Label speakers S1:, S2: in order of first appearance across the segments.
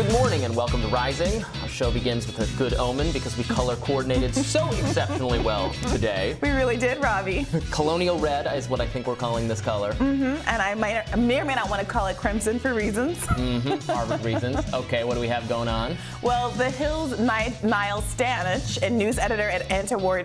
S1: Good morning and welcome to Rising. Our show begins with a good omen because we color coordinated so exceptionally well today.
S2: We really did, Robby.
S1: Colonial red is what I think we're calling this color.
S2: And I may or may not want to call it crimson for reasons.
S1: Harvard reasons. Okay, what do we have going on?
S2: Well, The Hill's Niall Stanich and news editor at Anti-War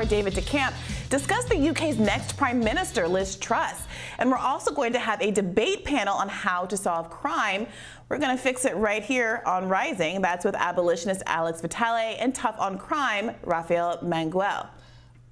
S2: David DeCamp discussed the UK's next Prime Minister, Liz Truss. And we're also going to have a debate panel on how to solve crime. We're going to fix it right here on Rising. That's with abolitionist Alex Vitale and tough on crime, Rafael Manguel.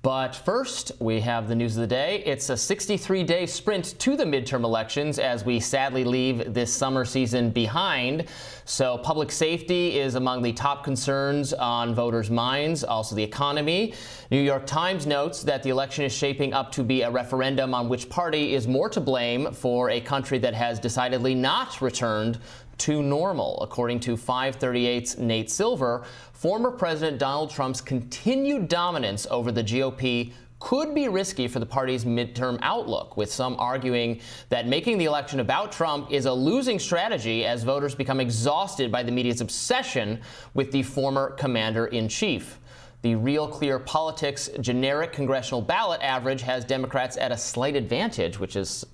S1: But first, we have the news of the day. It's a 63-day sprint to the midterm elections as we sadly leave this summer season behind. So public safety is among the top concerns on voters' minds, also the economy. New York Times notes that the election is shaping up to be a referendum on which party is more to blame for a country that has decidedly not returned to normal. According to 538's Nate Silver, former President Donald Trump's continued dominance over the GOP could be risky for the party's midterm outlook, with some arguing that making the election about Trump is a losing strategy as voters become exhausted by the media's obsession with the former commander-in-chief. The Real Clear Politics generic congressional ballot average has Democrats at a slight advantage, which was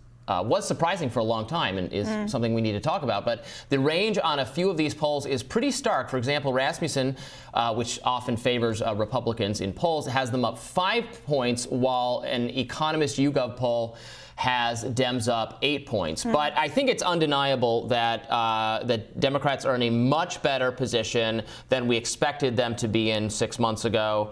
S1: surprising for a long time and is something we need to talk about. But the range on a few of these polls is pretty stark. For example, Rasmussen, which often favors Republicans in polls, has them up 5 points, while an Economist YouGov poll has Dems up 8 points. But I think it's undeniable that that Democrats are in a much better position than we expected them to be in 6 months ago,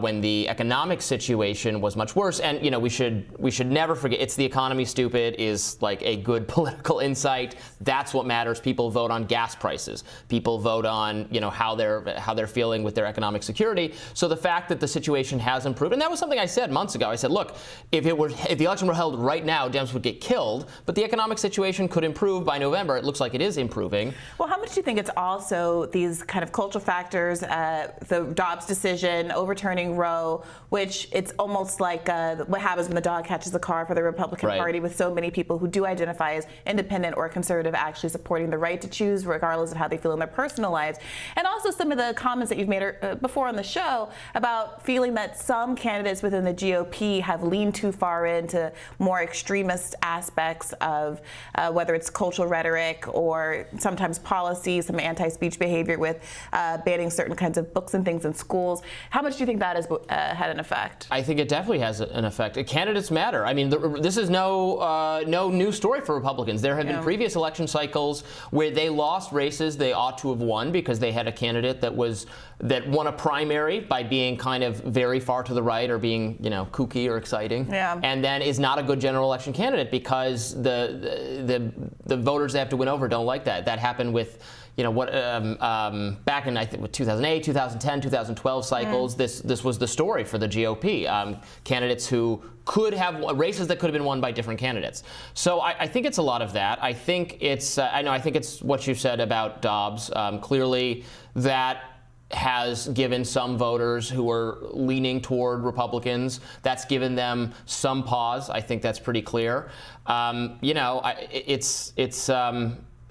S1: when the economic situation was much worse. And, you know, we should never forget, it's the economy, stupid, is like a good political insight. That's what matters. People vote on gas prices. People vote on, you know, how they're feeling with their economic security. So the fact that the situation has improved, and that was something I said months ago. I said, look, if the election were held right now, Dems would get killed, but the economic situation could improve by November. It looks like it is improving.
S2: Well, how much do you think it's also these kind of cultural factors, the Dobbs decision, overturning Roe, which it's almost like what happens when the dog catches the car for the Republican Party, with so many people who do identify as independent or conservative actually supporting the right to choose regardless of how they feel in their personal lives. And also some of the comments that you've made before on the show about feeling that some candidates within the GOP have leaned too far into more extremist aspects of whether it's cultural rhetoric or sometimes policy, some anti-speech behavior with banning certain kinds of books and things in schools. How much do you think that has had an effect? I
S1: think it definitely has an effect. Candidates matter. I mean, this is no new story for Republicans. There have been previous election cycles where they lost races they ought to have won because they had a candidate that won a primary by being kind of very far to the right or being, you know, kooky or exciting, and then is not a good general election candidate because the voters they have to win over don't like that. That happened with, you know, what back in, I think, 2008, 2010, 2012 cycles. This was the story for the GOP. Candidates who could have races that could have been won by different candidates. So I think it's a lot of that. I think it's I think it's what you said about Dobbs. Clearly, that has given some voters who are leaning toward Republicans, that's given them some pause. I think that's pretty clear. You know,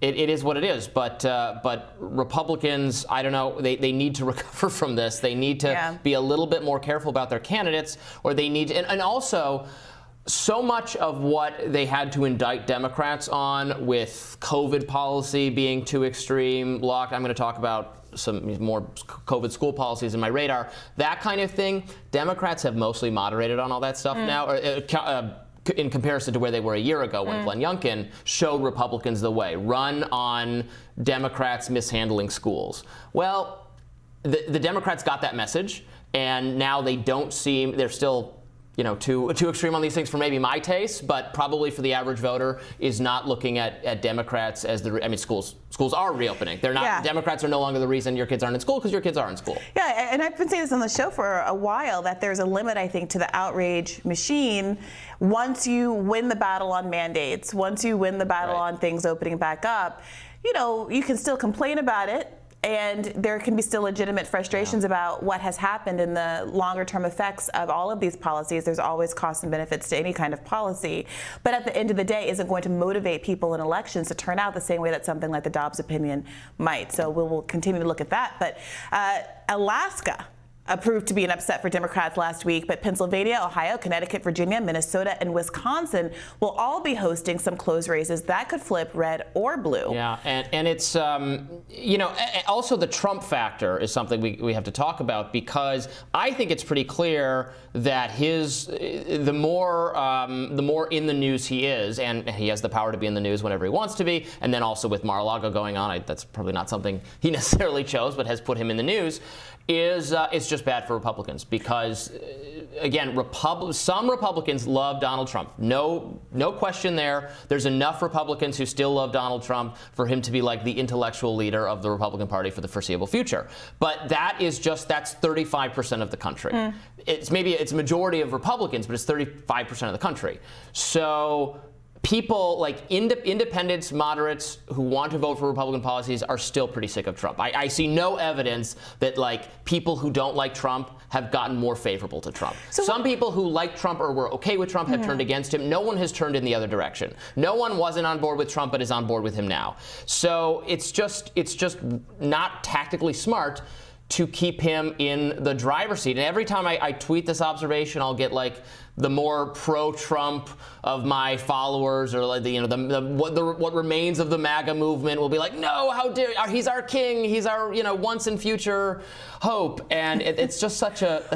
S1: it is what it is, but Republicans, I don't know, they need to recover from this. They need to be a little bit more careful about their candidates, or they need to, and also so much of what they had to indict Democrats on with COVID policy being too extreme, I'm going to talk about some more COVID school policies in my radar, that kind of thing. Democrats have mostly moderated on all that stuff now, in comparison to where they were a year ago when Glenn Youngkin showed Republicans the way. Run on Democrats mishandling schools. Well, the Democrats got that message, and now they don't seem, they're still, you know, too extreme on these things for maybe my taste, but probably for the average voter is not looking at Democrats as I mean, schools are reopening. They're not, Democrats are no longer the reason your kids aren't in school, because your kids are in school.
S2: Yeah, and I've been saying this on the show for a while, that there's a limit, I think, to the outrage machine. Once you win the battle on mandates, once you win the battle on things opening back up, you know, you can still complain about it And there can be still legitimate frustrations about what has happened in the longer-term effects of all of these policies. There's always costs and benefits to any kind of policy. But at the end of the day, isn't going to motivate people in elections to turn out the same way that something like the Dobbs opinion might. So we will continue to look at that. But Alaska proved to be an upset for Democrats last week, but Pennsylvania, Ohio, Connecticut, Virginia, Minnesota, and Wisconsin will all be hosting some close races that could flip red or blue.
S1: Yeah, and it's, you know, also the Trump factor is something we have to talk about, because I think it's pretty clear that the more in the news he is, and he has the power to be in the news whenever he wants to be, and then also with Mar-a-Lago going on, that's probably not something he necessarily chose, but has put him in the news, it's just bad for Republicans, because, again, some Republicans love Donald Trump. No question there. There's enough Republicans who still love Donald Trump for him to be like the intellectual leader of the Republican Party for the foreseeable future. But that's 35% of the country. It's a majority of Republicans, but it's 35% of the country. So people like independents, moderates who want to vote for Republican policies are still pretty sick of Trump. I see no evidence that like people who don't like Trump have gotten more favorable to Trump. So some people who like Trump or were okay with Trump have turned against him. No one has turned in the other direction. No one wasn't on board with Trump but is on board with him now. So it's just not tactically smart to keep him in the driver's seat. And every time I tweet this observation, I'll get like the more pro-Trump of my followers, or like what remains of the MAGA movement will be like, no, how dare he's our king, he's our once and future hope, and it's just such a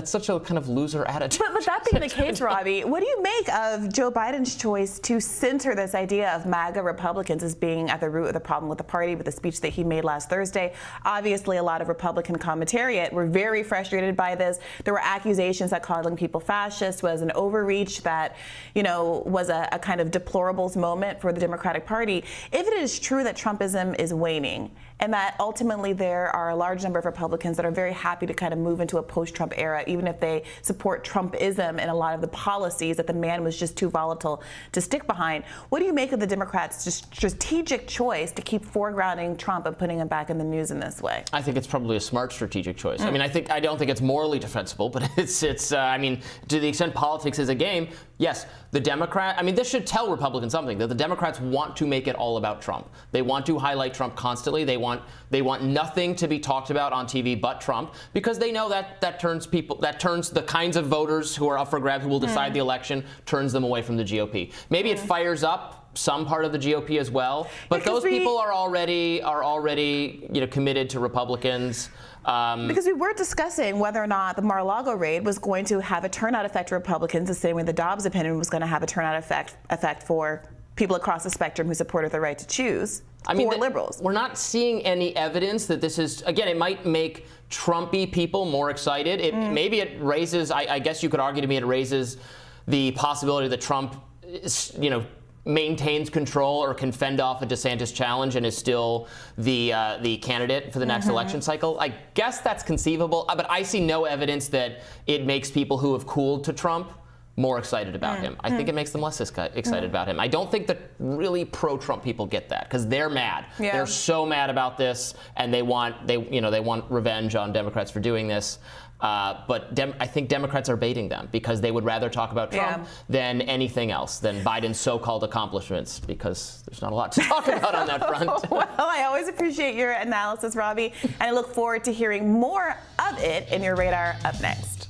S1: kind of loser attitude.
S2: But that being the case, Robby, what do you make of Joe Biden's choice to center this idea of MAGA Republicans as being at the root of the problem with the party, with the speech that he made last Thursday? Obviously, a lot of Republican commentariat were very frustrated by this. There were accusations that calling people fascist was an overreach, that was a kind of deplorables moment for the Democratic Party. If it is true that Trumpism is waning, and that ultimately there are a large number of Republicans that are very happy to kind of move into a post-Trump era, even if they support Trumpism and a lot of the policies that the man was just too volatile to stick behind, what do you make of the Democrats' strategic choice to keep foregrounding Trump and putting him back in the news in this way?
S1: I think it's probably a smart strategic choice. I mean, I don't think it's morally defensible, but I mean, to the extent politics is a game, yes, this should tell Republicans something, that the Democrats want to make it all about Trump. They want to highlight Trump constantly. They want nothing to be talked about on TV but Trump, because they know that turns the kinds of voters who are up for grabs, who will decide the election, turns them away from the GOP. Maybe it fires up some part of the GOP as well, but those people are already committed to Republicans.
S2: Because we were discussing whether or not the Mar-a-Lago raid was going to have a turnout effect for Republicans, the same way the Dobbs opinion was going to have a turnout effect for people across the spectrum who supported the right to choose. For liberals.
S1: We're not seeing any evidence that this is, again, it might make Trumpy people more excited. Maybe it raises, I guess you could argue to me, it raises the possibility that Trump, maintains control or can fend off a DeSantis challenge and is still the candidate for the next election cycle. I guess that's conceivable, but I see no evidence that it makes people who have cooled to Trump more excited about him. I think it makes them less excited about him. I don't think that really pro-Trump people get that, because they're mad. Yeah. They're so mad about this, and they want revenge on Democrats for doing this. But I think Democrats are baiting them, because they would rather talk about Trump than anything else, than Biden's so-called accomplishments, because there's not a lot to talk about on that front.
S2: Well, I always appreciate your analysis, Robby, and I look forward to hearing more of it in your radar up next.